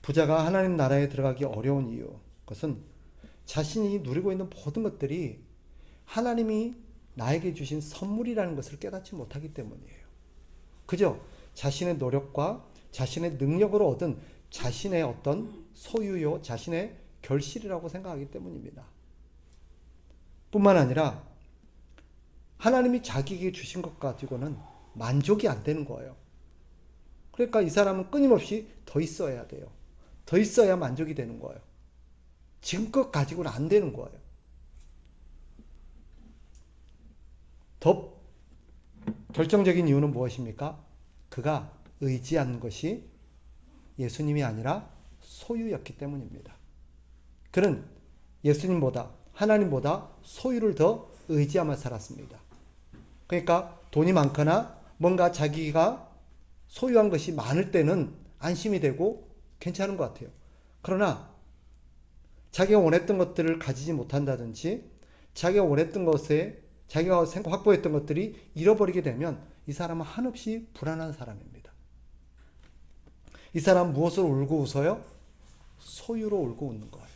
부자가 하나님 나라에 들어가기 어려운 이유, 그것은 자신이 누리고 있는 모든 것들이 하나님이 나에게 주신 선물이라는 것을 깨닫지 못하기 때문이에요. 그죠? 자신의 노력과 자신의 능력으로 얻은 자신의 어떤 소유요, 자신의 결실이라고 생각하기 때문입니다. 뿐만 아니라 하나님이 자기에게 주신 것 가지고는 만족이 안 되는 거예요. 그러니까 이 사람은 끊임없이 더 있어야 돼요. 더 있어야 만족이 되는 거예요. 지금껏 가지고는 안 되는 거예요. 더 결정적인 이유는 무엇입니까? 그가 의지한 것이 예수님이 아니라 소유였기 때문입니다. 그는 예수님보다, 하나님보다 소유를 더 의지하며 살았습니다. 그러니까 돈이 많거나 뭔가 자기가 소유한 것이 많을 때는 안심이 되고 괜찮은 것 같아요. 그러나 자기가 원했던 것들을 가지지 못한다든지 자기가 원했던 것에 자기가 확보했던 것들이 잃어버리게 되면 이 사람은 한없이 불안한 사람입니다. 이 사람은 무엇으로 울고 웃어요? 소유로 울고 웃는 거예요.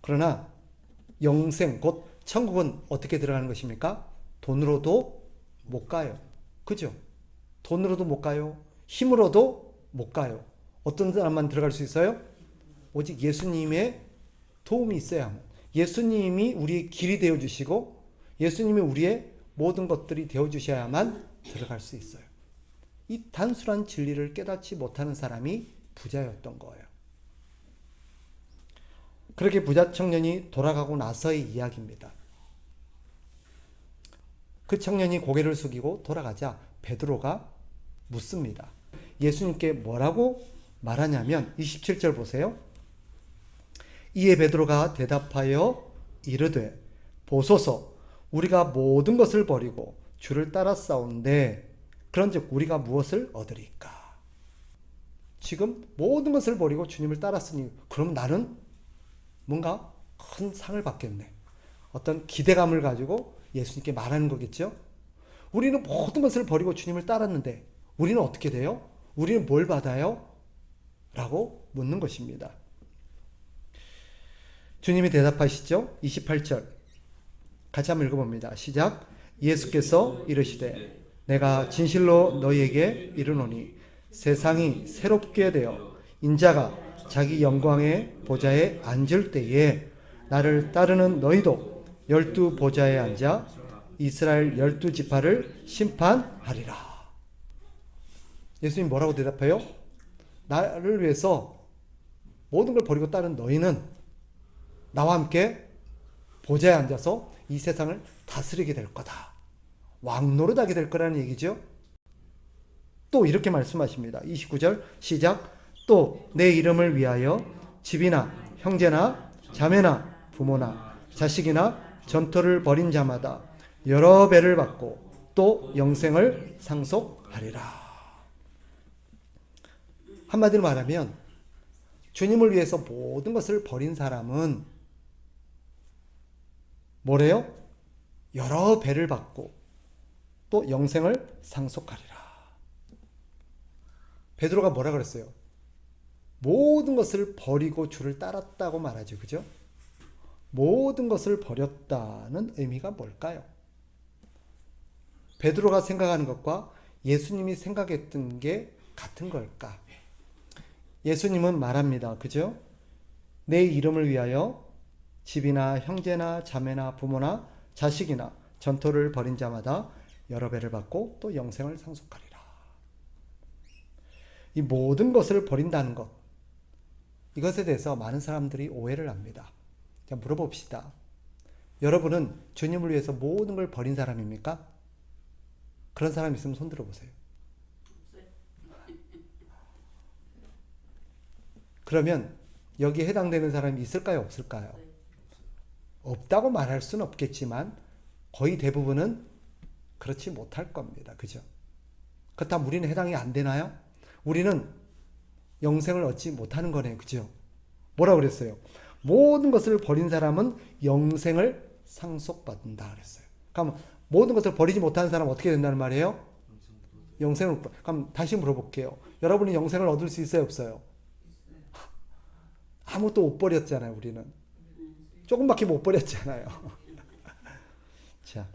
그러나 영생, 곧 천국은 어떻게 들어가는 것입니까? 돈으로도 못 가요. 그죠? 돈으로도 못 가요. 힘으로도 못 가요. 어떤 사람만 들어갈 수 있어요? 오직 예수님의 도움이 있어야만. 예수님이 우리의 길이 되어주시고 예수님이 우리의 모든 것들이 되어주셔야만 들어갈 수 있어요. 이 단순한 진리를 깨닫지 못하는 사람이 부자였던 거예요. 그렇게 부자 청년이 돌아가고 나서의 이야기입니다. 그 청년이 고개를 숙이고 돌아가자 베드로가 묻습니다. 예수님께 뭐라고 말하냐면 27절 보세요. 이에 베드로가 대답하여 이르되 보소서 우리가 모든 것을 버리고 주를 따랐사온데 그런즉 우리가 무엇을 얻으리까? 지금 모든 것을 버리고 주님을 따랐으니 그럼 나는 뭔가 큰 상을 받겠네. 어떤 기대감을 가지고 예수님께 말하는 거겠죠. 우리는 모든 것을 버리고 주님을 따랐는데 우리는 어떻게 돼요? 우리는 뭘 받아요? 라고 묻는 것입니다. 주님이 대답하시죠. 28절 같이 한번 읽어봅니다. 시작. 예수께서 이르시되 내가 진실로 너희에게 이르노니 세상이 새롭게 되어 인자가 자기 영광의 보좌에 앉을 때에 나를 따르는 너희도 12 보좌에 앉아 이스라엘 12지파를 심판하리라. 예수님 뭐라고 대답해요? 나를 위해서 모든 걸 버리고 따른 너희는 나와 함께 보좌에 앉아서 이 세상을 다스리게 될 거다. 왕노릇하게 될 거라는 얘기죠. 또 이렇게 말씀하십니다. 29절 시작. 또 내 이름을 위하여 집이나 형제나 자매나 부모나 자식이나 전토를 벌인 자마다 여러 배를 받고 또 영생을 상속하리라. 한마디로 말하면 주님을 위해서 모든 것을 버린 사람은 뭐래요? 여러 배를 받고 또 영생을 상속하리라. 베드로가 뭐라 그랬어요? 모든 것을 버리고 주를 따랐다고 말하죠. 그죠? 모든 것을 버렸다는 의미가 뭘까요? 베드로가 생각하는 것과 예수님이 생각했던 게 같은 걸까? 예수님은 말합니다. 그죠? 내 이름을 위하여 집이나 형제나 자매나 부모나 자식이나 전토를 벌인 자마다 여러 배를 받고 또 영생을 상속하리라. 이 모든 것을 버린다는 것, 이것에 대해서 많은 사람들이 오해를 합니다. 자, 물어봅시다. 여러분은 주님을 위해서 모든 걸 버린 사람입니까? 그런 사람 있으면 손 들어보세요. 그러면 여기에 해당되는 사람이 있을까요? 없을까요? 없다고 말할 수는 없겠지만 거의 대부분은 그렇지 못할 겁니다. 그죠? 그렇다면 우리는 해당이 안 되나요? 우리는 영생을 얻지 못하는 거네요. 그죠? 뭐라고 그랬어요? 모든 것을 버린 사람은 영생을 상속받는다 그랬어요. 그럼 모든 것을 버리지 못하는 사람은 어떻게 된다는 말이에요? 그럼 다시 물어볼게요. 여러분이 영생을 얻을 수 있어요, 없어요? 아무것도 못 버렸잖아요, 우리는. 조금밖에 못 버렸잖아요. 자,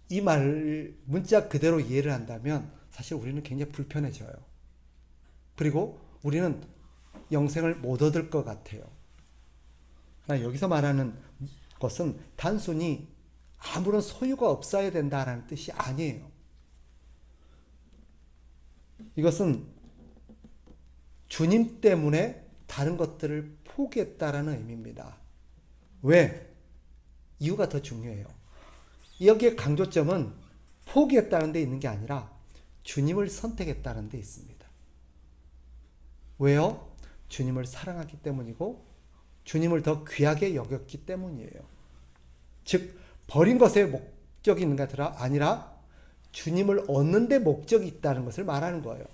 이 말 문자 그대로 이해를 한다면 사실 우리는 굉장히 불편해져요. 그리고 우리는 영생을 못 얻을 것 같아요. 그러나 여기서 말하는 것은 단순히 아무런 소유가 없어야 된다라는 뜻이 아니에요. 이것은 주님 때문에 다른 것들을 포기했다라는 의미입니다. 왜? 이유가 더 중요해요. 여기에 강조점은 포기했다는 데 있는 게 아니라 주님을 선택했다는 데 있습니다. 왜요? 주님을 사랑하기 때문이고 주님을 더 귀하게 여겼기 때문이에요. 즉 버린 것에 목적이 있는 게 아니라 주님을 얻는 데 목적이 있다는 것을 말하는 거예요.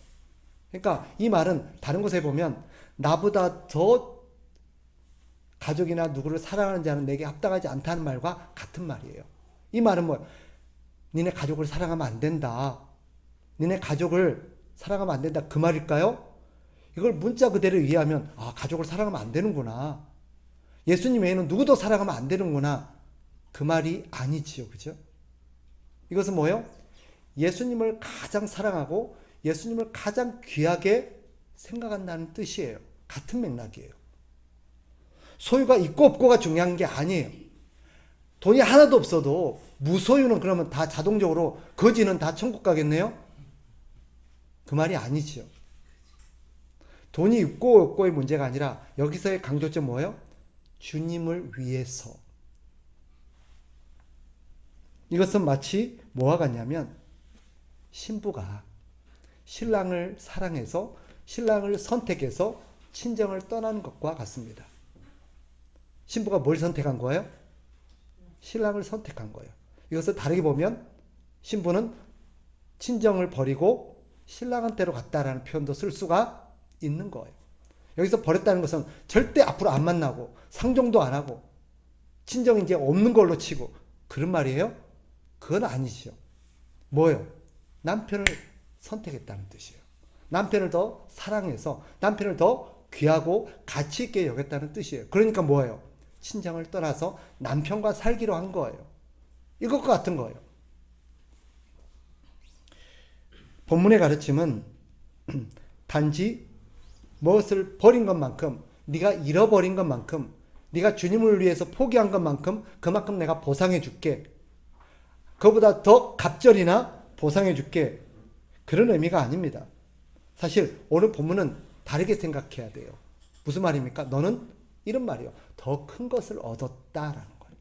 그러니까 이 말은 다른 곳에 보면 나보다 더 가족이나 누구를 사랑하는 자는 내게 합당하지 않다는 말과 같은 말이에요. 이 말은 뭐 니네 가족을 사랑하면 안 된다. 니네 가족을 사랑하면 안 된다. 그 말일까요? 이걸 문자 그대로 이해하면 가족을 사랑하면 안 되는구나. 예수님 외에는 누구도 사랑하면 안 되는구나. 그 말이 아니지요. 그죠? 이것은 뭐예요? 예수님을 가장 사랑하고 예수님을 가장 귀하게 생각한다는 뜻이에요. 같은 맥락이에요. 소유가 있고 없고가 중요한 게 아니에요. 돈이 하나도 없어도 무소유는 그러면 다 자동적으로 거지는 다 천국 가겠네요? 그 말이 아니지요. 돈이 있고 없고의 문제가 아니라 여기서의 강조점 뭐예요? 주님을 위해서. 이것은 마치 뭐와 같냐면 신부가 신랑을 사랑해서 신랑을 선택해서 친정을 떠나는 것과 같습니다. 신부가 뭘 선택한 거예요? 신랑을 선택한 거예요. 이것을 다르게 보면 신부는 친정을 버리고 신랑한테로 갔다라는 표현도 쓸 수가 있는 거예요. 여기서 버렸다는 것은 절대 앞으로 안 만나고 상종도 안 하고 친정이 이제 없는 걸로 치고 그런 말이에요? 그건 아니죠. 뭐예요? 남편을 선택했다는 뜻이에요. 남편을 더 사랑해서 남편을 더 귀하고 가치 있게 여겼다는 뜻이에요. 그러니까 뭐예요? 친정을 떠나서 남편과 살기로 한 거예요. 이것과 같은 거예요. 본문의 가르침은 단지 무엇을 버린 것만큼, 네가 잃어버린 것만큼, 네가 주님을 위해서 포기한 것만큼 그만큼 내가 보상해 줄게. 그보다 더 갑절이나 보상해 줄게. 그런 의미가 아닙니다. 사실 오늘 본문은 다르게 생각해야 돼요. 무슨 말입니까? 너는 이런 말이요. 더 큰 것을 얻었다라는 거예요.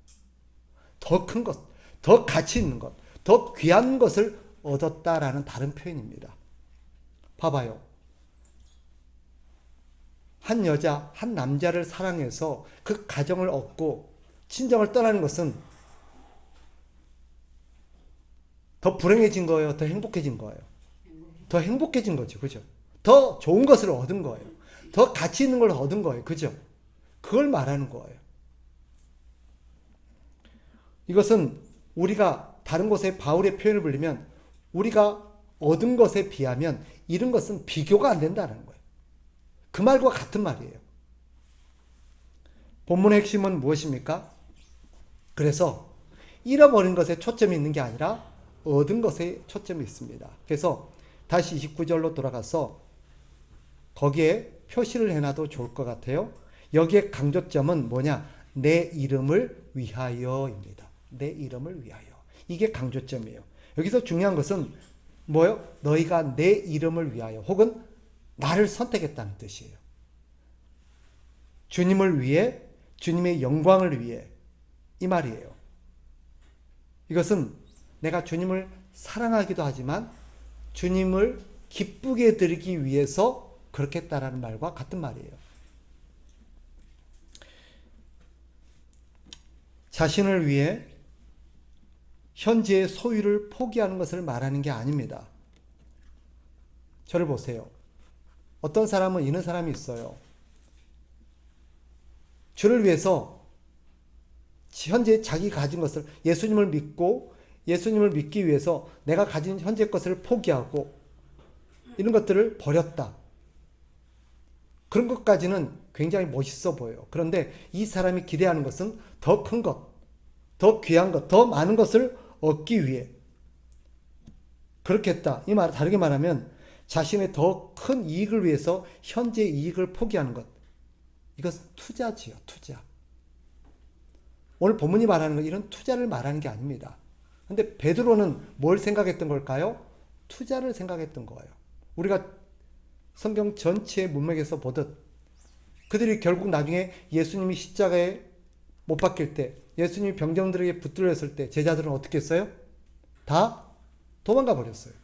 더 큰 것, 더 가치 있는 것, 더 귀한 것을 얻었다라는 다른 표현입니다. 봐봐요. 한 여자, 한 남자를 사랑해서 그 가정을 얻고 친정을 떠나는 것은 더 불행해진 거예요? 더 행복해진 거예요? 더 행복해진 거죠. 그죠? 더 좋은 것을 얻은 거예요. 더 가치 있는 걸 얻은 거예요. 그죠? 그걸 말하는 거예요. 이것은 우리가 다른 곳에 바울의 표현을 빌리면 우리가 얻은 것에 비하면 잃은 것은 비교가 안 된다는 거예요. 그 말과 같은 말이에요. 본문의 핵심은 무엇입니까? 그래서 잃어버린 것에 초점이 있는 게 아니라 얻은 것에 초점이 있습니다. 그래서 다시 29절로 돌아가서 거기에 표시를 해놔도 좋을 것 같아요. 여기에 강조점은 뭐냐? 내 이름을 위하여입니다. 내 이름을 위하여. 이게 강조점이에요. 여기서 중요한 것은 뭐예요? 너희가 내 이름을 위하여 혹은 나를 선택했다는 뜻이에요. 주님을 위해, 주님의 영광을 위해 이 말이에요. 이것은 내가 주님을 사랑하기도 하지만 주님을 기쁘게 드리기 위해서 그렇게 했다라는 말과 같은 말이에요. 자신을 위해 현재의 소유를 포기하는 것을 말하는 게 아닙니다. 저를 보세요. 어떤 사람은 이런 사람이 있어요. 주를 위해서 현재 자기 가진 것을 예수님을 믿고 예수님을 믿기 위해서 내가 가진 현재 것을 포기하고 이런 것들을 버렸다. 그런 것까지는 굉장히 멋있어 보여요. 그런데 이 사람이 기대하는 것은 더 큰 것, 더 귀한 것, 더 많은 것을 얻기 위해 그렇게 했다. 이 말, 다르게 말하면 자신의 더 큰 이익을 위해서 현재 이익을 포기하는 것. 이것은 투자지요, 투자. 오늘 본문이 말하는 건 이런 투자를 말하는 게 아닙니다. 근데 베드로는 뭘 생각했던 걸까요? 투자를 생각했던 거예요. 우리가 성경 전체의 문맥에서 보듯 그들이 결국 나중에 예수님이 십자가에 못 박힐 때, 예수님이 병정들에게 붙들렸을 때 제자들은 어떻게 했어요? 다 도망가 버렸어요.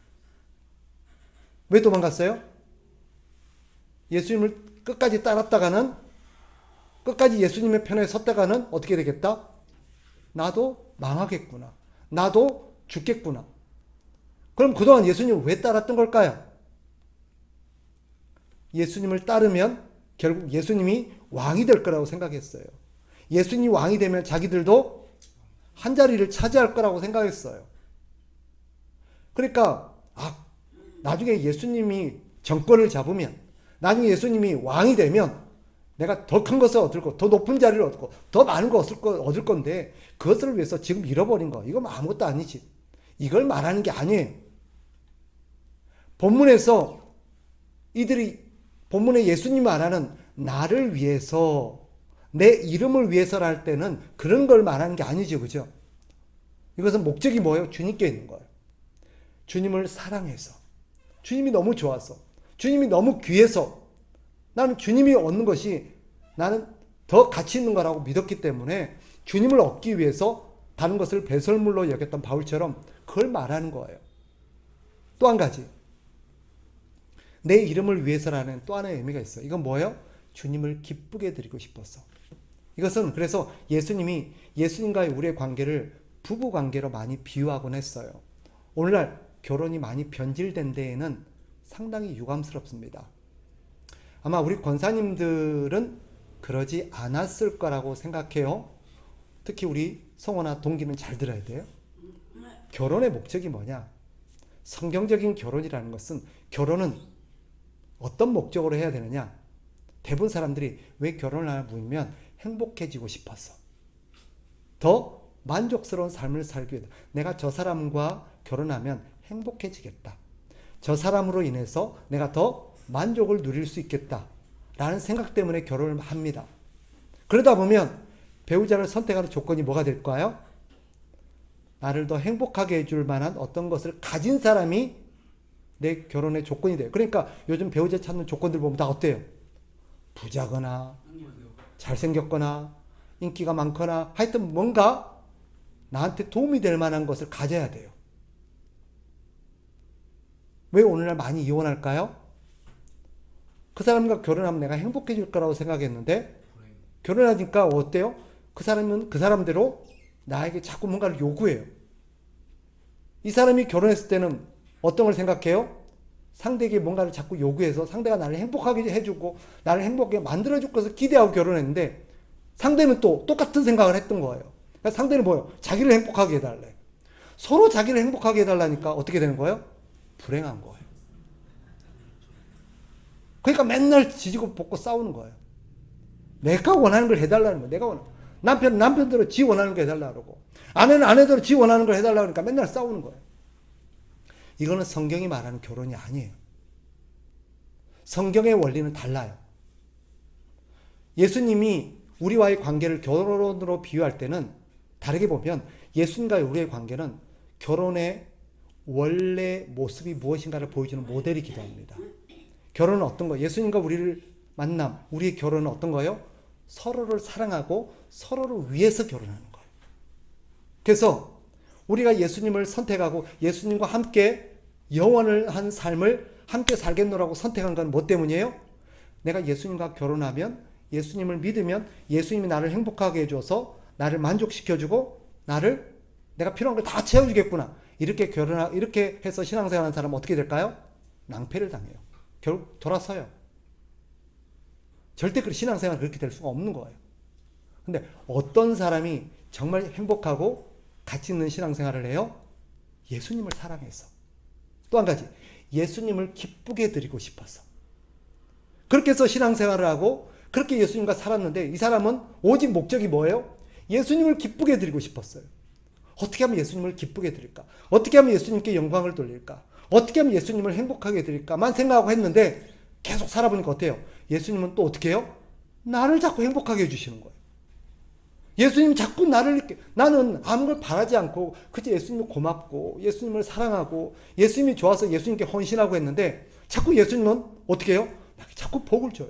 왜 도망갔어요? 예수님을 끝까지 따랐다가는, 끝까지 예수님의 편에 섰다가는 어떻게 되겠다? 나도 망하겠구나. 나도 죽겠구나. 그럼 그동안 예수님을 왜 따랐던 걸까요? 예수님을 따르면 결국 예수님이 왕이 될 거라고 생각했어요. 예수님이 왕이 되면 자기들도 한자리를 차지할 거라고 생각했어요. 그러니까 나중에 예수님이 정권을 잡으면, 나중에 예수님이 왕이 되면 내가 더 큰 것을 얻을 거, 더 높은 자리를 얻고 더 많은 거 얻을 건데 그것을 위해서 지금 잃어버린 거, 이건 아무것도 아니지. 이걸 말하는 게 아니에요. 본문에서 본문에 예수님이 말하는 나를 위해서, 내 이름을 위해서라 할 때는 그런 걸 말하는 게 아니죠. 그죠? 이것은 목적이 뭐예요? 주님께 있는 거예요. 주님을 사랑해서, 주님이 너무 좋아서, 주님이 너무 귀해서, 나는 주님이 얻는 것이 나는 더 가치 있는 거라고 믿었기 때문에 주님을 얻기 위해서 다른 것을 배설물로 여겼던 바울처럼 그걸 말하는 거예요. 또 한 가지, 내 이름을 위해서라는 또 하나의 의미가 있어요. 이건 뭐예요? 주님을 기쁘게 드리고 싶었어. 이것은 그래서 예수님과의 우리의 관계를 부부 관계로 많이 비유하곤 했어요. 오늘날 결혼이 많이 변질된 데에는 상당히 유감스럽습니다. 아마 우리 권사님들은 그러지 않았을 거라고 생각해요. 특히 우리 성호나 동기는 잘 들어야 돼요. 결혼의 목적이 뭐냐? 성경적인 결혼이라는 것은, 결혼은 어떤 목적으로 해야 되느냐? 대부분 사람들이 왜 결혼을 하나 보면 행복해지고 싶어서, 더 만족스러운 삶을 살기 위해, 내가 저 사람과 결혼하면 행복해지겠다, 저 사람으로 인해서 내가 더 만족을 누릴 수 있겠다 라는 생각 때문에 결혼을 합니다. 그러다 보면 배우자를 선택하는 조건이 뭐가 될까요? 나를 더 행복하게 해줄 만한 어떤 것을 가진 사람이 내 결혼의 조건이 돼요. 그러니까 요즘 배우자 찾는 조건들 보면 다 어때요? 부자거나 잘생겼거나 인기가 많거나 하여튼 뭔가 나한테 도움이 될 만한 것을 가져야 돼요. 왜 오늘날 많이 이혼할까요? 그 사람과 결혼하면 내가 행복해질 거라고 생각했는데 결혼하니까 어때요? 그 사람은 그 사람대로 나에게 자꾸 뭔가를 요구해요. 이 사람이 결혼했을 때는 어떤 걸 생각해요? 상대에게 뭔가를 자꾸 요구해서 상대가 나를 행복하게 해주고 나를 행복하게 만들어줄 것을 기대하고 결혼했는데 상대는 또 똑같은 생각을 했던 거예요. 그러니까 상대는 뭐예요? 자기를 행복하게 해달래. 서로 자기를 행복하게 해달라니까 어떻게 되는 거예요? 불행한 거예요. 그러니까 맨날 지지고 볶고 싸우는 거예요. 내가 원하는 걸 해달라는 거예요. 내가 원하는 남편은 남편대로 지 원하는 거 해달라고 그러고 아내는 아내대로 지 원하는 걸 해달라고 그러니까 맨날 싸우는 거예요. 이거는 성경이 말하는 결혼이 아니에요. 성경의 원리는 달라요. 예수님이 우리와의 관계를 결혼으로 비유할 때는 다르게 보면 예수님과의 우리의 관계는 결혼의 원래 모습이 무엇인가를 보여주는 모델이기도 합니다. 결혼은 어떤 거예요? 예수님과 우리를 만남, 우리의 결혼은 어떤 거예요? 서로를 사랑하고 서로를 위해서 결혼하는 거예요. 그래서 우리가 예수님을 선택하고 예수님과 함께 영원을 한 삶을 함께 살겠노라고 선택한 건 뭐 때문이에요? 내가 예수님과 결혼하면, 예수님을 믿으면 예수님이 나를 행복하게 해줘서 나를 만족시켜주고 내가 필요한 걸 다 채워주겠구나. 이렇게 해서 신앙생활하는 사람은 어떻게 될까요? 낭패를 당해요. 결국 돌아서요. 절대 신앙생활 그렇게 될 수가 없는 거예요. 근데 어떤 사람이 정말 행복하고 가치 있는 신앙생활을 해요? 예수님을 사랑해서. 또 한 가지, 예수님을 기쁘게 해드리고 싶어서. 그렇게 해서 신앙생활을 하고 그렇게 예수님과 살았는데 이 사람은 오직 목적이 뭐예요? 예수님을 기쁘게 해드리고 싶었어요. 어떻게 하면 예수님을 기쁘게 해드릴까? 어떻게 하면 예수님께 영광을 돌릴까? 어떻게 하면 예수님을 행복하게 해드릴까만 생각하고 했는데 계속 살아보니까 어때요? 예수님은 또 어떻게 해요? 나를 자꾸 행복하게 해주시는 거예요. 예수님 자꾸 나는 아무 걸 바라지 않고 그저 예수님이 고맙고 예수님을 사랑하고 예수님이 좋아서 예수님께 헌신하고 했는데 자꾸 예수님은 어떻게 해요? 나에게 자꾸 복을 줘요.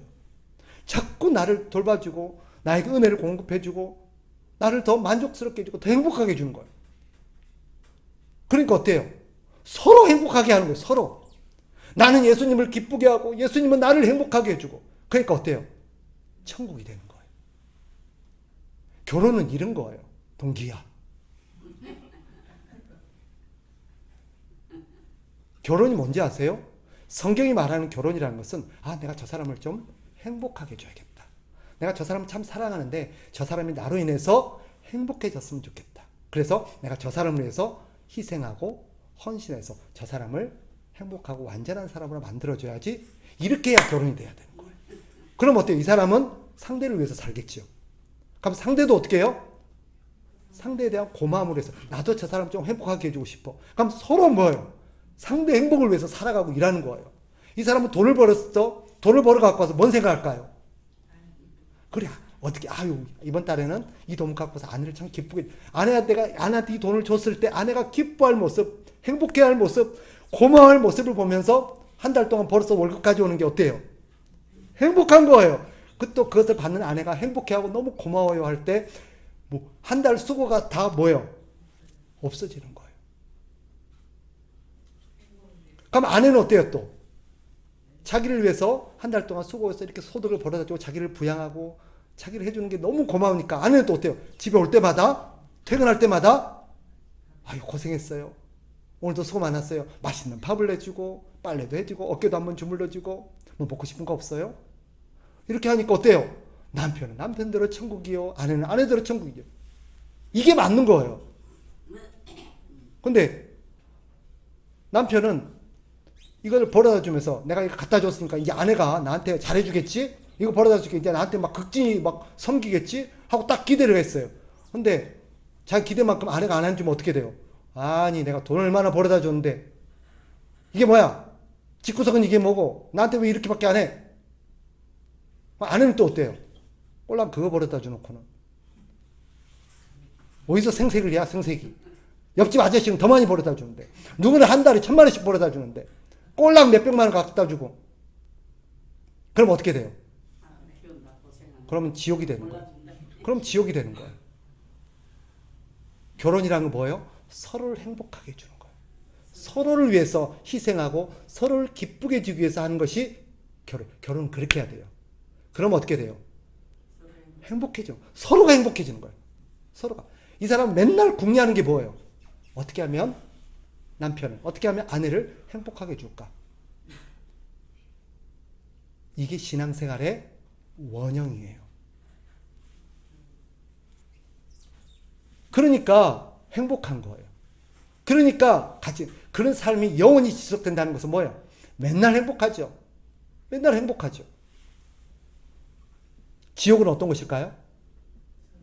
자꾸 나를 돌봐주고 나에게 은혜를 공급해주고 나를 더 만족스럽게 해주고 더 행복하게 해주는 거예요. 그러니까 어때요? 서로 행복하게 하는 거예요. 서로. 나는 예수님을 기쁘게 하고 예수님은 나를 행복하게 해주고. 그러니까 어때요? 천국이 되는 거예요. 결혼은 이런 거예요. 동기야. 결혼이 뭔지 아세요? 성경이 말하는 결혼이라는 것은 내가 저 사람을 좀 행복하게 해줘야겠다. 내가 저 사람을 참 사랑하는데 저 사람이 나로 인해서 행복해졌으면 좋겠다. 그래서 내가 저 사람을 위해서 희생하고 헌신해서 저 사람을 행복하고 완전한 사람으로 만들어줘야지. 이렇게 해야 결혼이 돼야 되는 거예요. 그럼 어때요? 이 사람은 상대를 위해서 살겠죠. 그럼 상대도 어떻게 해요? 상대에 대한 고마움을 해서 나도 저 사람 좀 행복하게 해주고 싶어. 그럼 서로 뭐예요? 상대 행복을 위해서 살아가고 일하는 거예요. 이 사람은 돈을 벌었어. 돈을 벌어 갖고 와서 뭔 생각할까요? 그래, 어떻게, 이번 달에는 이 돈 갖고 와서 아내를 참 기쁘게, 아내한테 이 돈을 줬을 때 아내가 기뻐할 모습, 행복해할 모습, 고마워할 모습을 보면서 한 달 동안 벌어서 월급 가져오는 게 어때요? 행복한 거예요. 또 그것을 받는 아내가 행복해하고 너무 고마워요 할 때, 한 달 수고가 다 뭐예요? 없어지는 거예요. 그럼 아내는 어때요 또? 자기를 위해서 한 달 동안 수고해서 이렇게 소득을 벌어다 주고 자기를 부양하고 자기를 해주는 게 너무 고마우니까 아내는 또 어때요? 집에 올 때마다, 퇴근할 때마다, 고생했어요. 오늘도 수고 많았어요. 맛있는 밥을 내주고, 빨래도 해주고, 어깨도 한번 주물러주고, 먹고 싶은 거 없어요? 이렇게 하니까 어때요? 남편은 남편대로 천국이요. 아내는 아내대로 천국이요. 이게 맞는 거예요. 근데 남편은 이걸 벌어다 주면서 내가 이거 갖다 줬으니까 이제 아내가 나한테 잘해주겠지? 이거 벌어다 줄게. 이제 나한테 막 극진히 막 섬기겠지? 하고 딱 기대를 했어요. 근데 자기 기대만큼 아내가 안 해주면 어떻게 돼요? 아니, 내가 돈을 얼마나 벌어다 줬는데 이게 뭐야? 집구석은 이게 뭐고 나한테 왜 이렇게밖에 안 해? 아내는 또 어때요? 꼴랑 그거 벌어다 주놓고는 어디서 생색을 내야 생색이. 옆집 아저씨는 더 많이 벌어다 주는데 누구는 한 달에 1,000만 원씩 벌어다 주는데 꼴랑 몇백만 원 갖다 주고 그럼 어떻게 돼요? 그러면 지옥이 되는 거예요. 그럼 지옥이 되는 거예요. 결혼이라는 건 뭐예요? 서로를 행복하게 해주는 거예요. 서로를 위해서 희생하고 서로를 기쁘게 해주기 위해서 하는 것이 결혼. 결혼은 그렇게 해야 돼요. 그럼 어떻게 돼요? 행복해져. 서로가 행복해지는 거예요. 서로가. 이 사람은 맨날 궁리하는 게 뭐예요? 어떻게 하면 남편을, 어떻게 하면 아내를 행복하게 해줄까? 이게 신앙생활의 원형이에요. 그러니까 행복한 거예요. 그러니까 그런 삶이 영원히 지속된다는 것은 뭐예요? 맨날 행복하죠. 맨날 행복하죠. 지옥은 어떤 것일까요?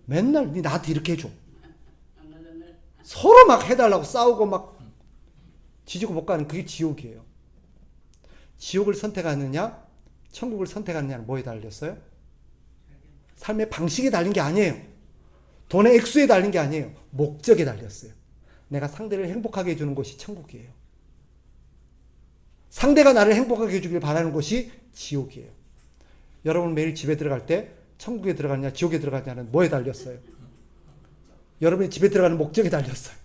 맨날 네 나한테 이렇게 해줘. 서로 막 해달라고 싸우고 막 지지고 못 가는 그게 지옥이에요. 지옥을 선택하느냐 천국을 선택하느냐는 뭐에 달렸어요? 삶의 방식에 달린 게 아니에요. 돈의 액수에 달린 게 아니에요. 목적에 달렸어요. 내가 상대를 행복하게 해주는 것이 천국이에요. 상대가 나를 행복하게 해주길 바라는 것이 지옥이에요. 여러분 매일 집에 들어갈 때 천국에 들어가느냐 지옥에 들어가느냐는 뭐에 달렸어요? 여러분이 집에 들어가는 목적에 달렸어요.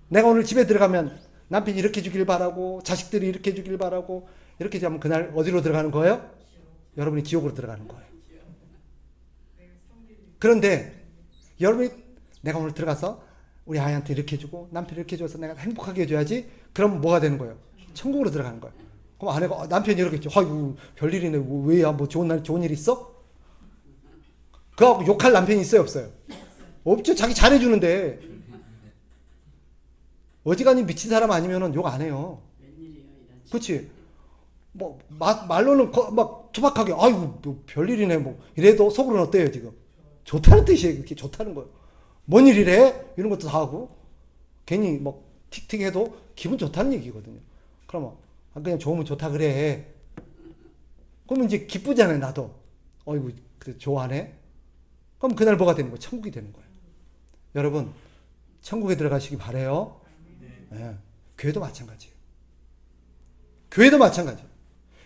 내가 오늘 집에 들어가면 남편이 이렇게 해주길 바라고 자식들이 이렇게 해주길 바라고 이렇게 하면 그날 어디로 들어가는 거예요? 여러분이 지옥으로 들어가는 거예요. 그런데 여러분이 내가 오늘 들어가서 우리 아이한테 이렇게 해주고 남편이 이렇게 해줘서 내가 행복하게 해줘야지. 그럼 뭐가 되는 거예요? 천국으로 들어가는 거예요. 그럼 아내가 남편이 이렇게 했죠. 아이고 별일이네. 왜야? 뭐 좋은 날 좋은 일 있어? 그거하고 욕할 남편이 있어요 없어요? 없죠. 자기 잘해주는데. 어지간히 미친 사람 아니면은 욕 안 해요. 웬일이야 이런. 그렇지? 뭐 말로는 막 투박하게 아이고 뭐 별일이네 뭐 이래도 속으로는 어때요 지금? 좋다는 뜻이에요. 그렇게 좋다는 거예요. 뭔 일이래? 이런 것도 다 하고 괜히 뭐 틱틱해도 기분 좋다는 얘기거든요. 그러면 그냥 좋으면 좋다 그래. 그러면 이제 기쁘잖아요. 나도 어이구 그래 좋아하네. 그럼 그날 뭐가 되는 거예요? 천국이 되는 거예요. 여러분 천국에 들어가시기 바래요. 네. 교회도 마찬가지예요. 교회도 마찬가지예요.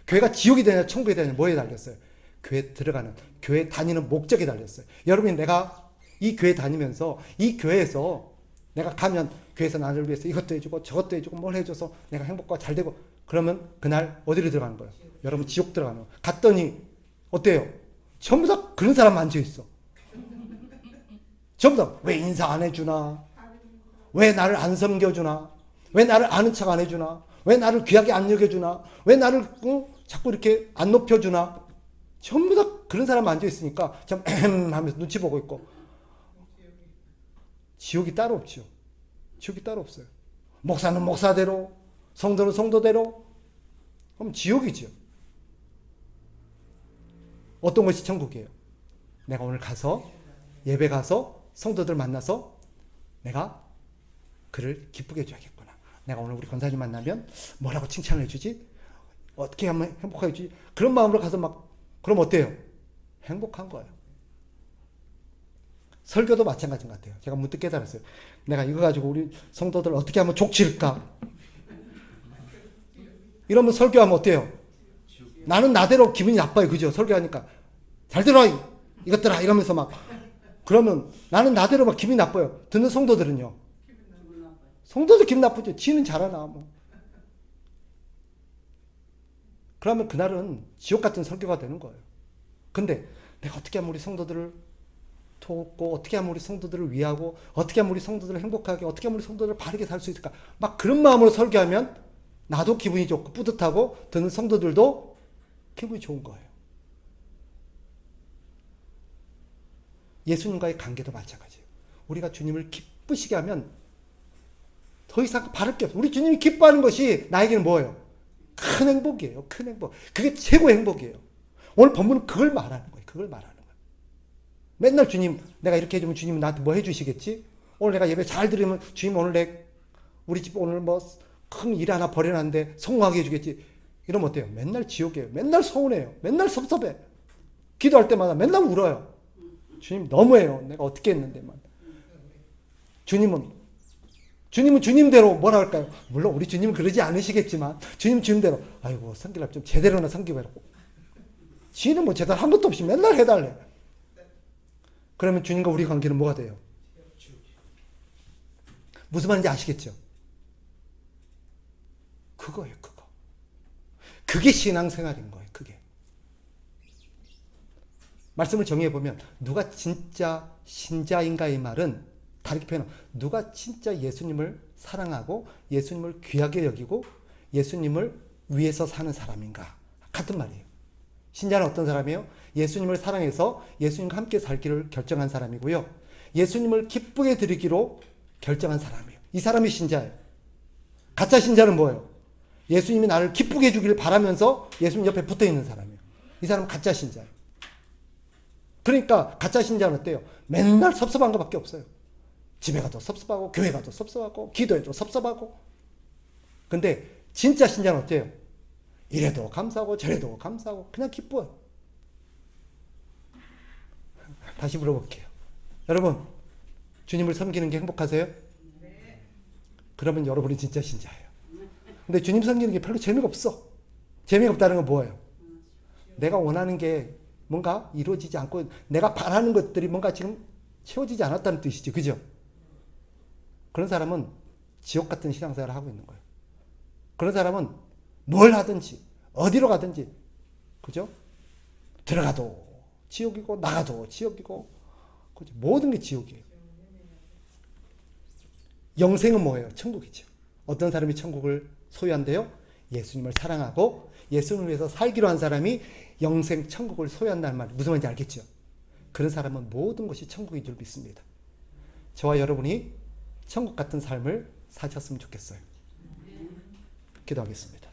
교회가 지옥이 되냐 천국이 되냐 뭐에 달렸어요? 교회 들어가는 교회 다니는 목적에 달렸어요. 여러분이 내가 이 교회 다니면서 이 교회에서 내가 가면 교회에서 나를 위해서 이것도 해주고 저것도 해주고 뭘 해줘서 내가 행복과 잘 되고 그러면 그날 어디로 들어가는 거예요? 여러분 지옥 들어가는 거예요. 갔더니 어때요? 전부 다 그런 사람 앉아있어. 전부 다 왜 인사 안 해주나? 왜 나를 안 섬겨주나? 왜 나를 아는 척 안 해주나? 왜 나를 귀하게 안 여겨주나? 왜 나를 자꾸 이렇게 안 높여주나? 전부 다 그런 사람 앉아있으니까 참 하면서 눈치 보고 있고 지옥이 따로 없죠. 지옥이 따로 없어요. 목사는 목사대로 성도는 성도대로 그럼 지옥이죠. 어떤 것이 천국이에요? 내가 오늘 가서 예배 가서 성도들 만나서 내가 그를 기쁘게 해줘야겠구나. 내가 오늘 우리 권사님 만나면 뭐라고 칭찬을 해주지? 어떻게 하면 행복하게 해주지? 그런 마음으로 가서 막 그럼 어때요? 행복한 거예요. 설교도 마찬가지인 것 같아요. 제가 문득 깨달았어요. 내가 이거 가지고 우리 성도들 어떻게 하면 족칠까? 이러면 설교하면 어때요? 나는 나대로 기분이 나빠요. 그죠? 설교하니까. 잘 들어! 이것들아! 이러면서 막. 그러면 나는 나대로 막 기분이 나빠요. 듣는 성도들은요? 성도들 기분 나쁘죠. 지는 잘하나 뭐. 그러면 그날은 지옥 같은 설교가 되는 거예요. 근데 내가 어떻게 하면 우리 성도들을 돕고 어떻게 하면 우리 성도들을 위하고 어떻게 하면 우리 성도들을 행복하게 어떻게 하면 우리 성도들을 바르게 살 수 있을까 막 그런 마음으로 설교하면 나도 기분이 좋고 뿌듯하고 듣는 성도들도 기분이 좋은 거예요. 예수님과의 관계도 마찬가지예요. 우리가 주님을 기쁘시게 하면 더 이상 바랄 게 없어요. 우리 주님이 기뻐하는 것이 나에게는 뭐예요? 큰 행복이에요. 큰 행복. 그게 최고의 행복이에요. 오늘 본문은 그걸 말하는 거예요. 그걸 말하는 거예요. 맨날 주님 내가 이렇게 해주면 주님은 나한테 뭐 해주시겠지? 오늘 내가 예배 잘 드리면 주님 오늘 우리 집 오늘 뭐 큰 일 하나 벌여놨는데 성공하게 해주겠지? 이러면 어때요? 맨날 지옥이에요. 맨날 서운해요. 맨날 섭섭해. 기도할 때마다 맨날 울어요. 주님 너무해요. 내가 어떻게 했는데만. 주님은 주님대로 뭐라 할까요? 물론 우리 주님은 그러지 않으시겠지만 주님대로 아이고 섬기려면 좀 제대로나 섬기고 해라고. 지는 뭐 제대로 한 것도 없이 맨날 해달래. 그러면 주님과 우리 관계는 뭐가 돼요? 무슨 말인지 아시겠죠? 그거예요. 그거. 그게 신앙생활인 거예요. 그게. 말씀을 정리해보면 누가 진짜 신자인가 이 말은 다르게 표현하면 누가 진짜 예수님을 사랑하고 예수님을 귀하게 여기고 예수님을 위해서 사는 사람인가 같은 말이에요. 신자는 어떤 사람이에요? 예수님을 사랑해서 예수님과 함께 살기를 결정한 사람이고요. 예수님을 기쁘게 드리기로 결정한 사람이에요. 이 사람이 신자예요. 가짜 신자는 뭐예요? 예수님이 나를 기쁘게 해주기를 바라면서 예수님 옆에 붙어있는 사람이에요. 이 사람은 가짜 신자예요. 그러니까 가짜 신자는 어때요? 맨날 섭섭한 것밖에 없어요. 집에 가도 섭섭하고 교회 가도 섭섭하고 기도해도 섭섭하고. 근데 진짜 신자는 어때요? 이래도 감사하고 저래도 감사하고 그냥 기뻐요. 다시 물어볼게요. 여러분 주님을 섬기는 게 행복하세요? 네. 그러면 여러분이 진짜 신자예요. 근데 주님 섬기는 게 별로 재미가 없어. 재미가 없다는 건 뭐예요? 내가 원하는 게 뭔가 이루어지지 않고 내가 바라는 것들이 뭔가 지금 채워지지 않았다는 뜻이죠. 그죠? 그런 사람은 지옥 같은 신앙생활을 하고 있는 거예요. 그런 사람은 뭘 하든지 어디로 가든지 그죠? 들어가도 지옥이고 나가도 지옥이고 그죠? 모든 게 지옥이에요. 영생은 뭐예요? 천국이죠. 어떤 사람이 천국을 소유한대요? 예수님을 사랑하고 예수님을 위해서 살기로 한 사람이 영생 천국을 소유한다는 말 무슨 말인지 알겠죠? 그런 사람은 모든 것이 천국인 줄 믿습니다. 저와 여러분이 천국 같은 삶을 사셨으면 좋겠어요. 기도하겠습니다.